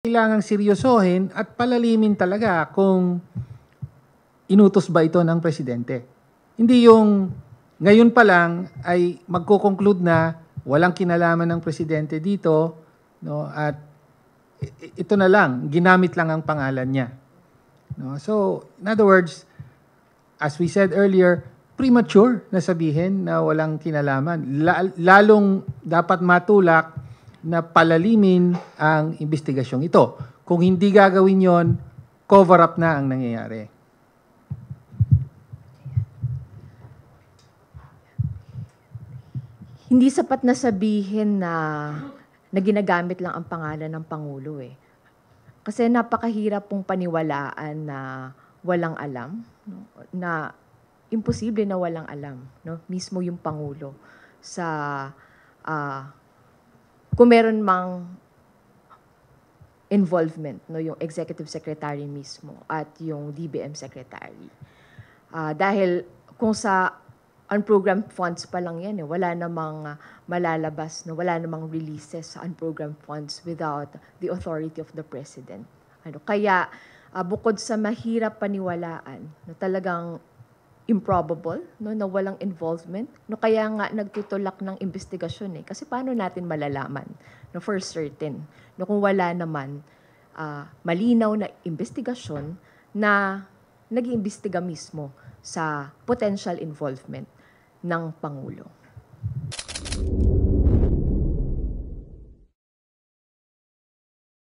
kailangang seryosohin at palalimin talaga kung inutos ba ito ng presidente. Hindi yung ngayon pa lang ay magko-conclude na walang kinalaman ng presidente dito, no, at ito na lang, ginamit lang ang pangalan niya. No? So, in other words, as we said earlier, premature na sabihin na walang kinalaman. Lalong dapat matulak na palalimin ang investigasyong ito. Kung hindi gagawin yon, cover up na ang nangyayari. Hindi sapat na sabihin na ginagamit lang ang pangalan ng Pangulo eh. Kasi napakahirap pong paniwalaan na walang alam, no? Na imposible na walang alam, no? Mismo yung Pangulo sa kung meron mang involvement, no, yung Executive Secretary mismo at yung DBM Secretary. Dahil kung sa unprogrammed funds pa lang yan, wala namang malalabas, no, wala namang releases sa unprogrammed funds without the authority of the President. Kaya bukod sa mahirap paniwalaan, no, talagang improbable, no, na walang involvement, no, kaya nga nagtutulak ng investigasyon kasi paano natin malalaman, no, for certain, no, kung wala naman malinaw na investigasyon na nag-iimbestiga mismo sa potential involvement ng Pangulo.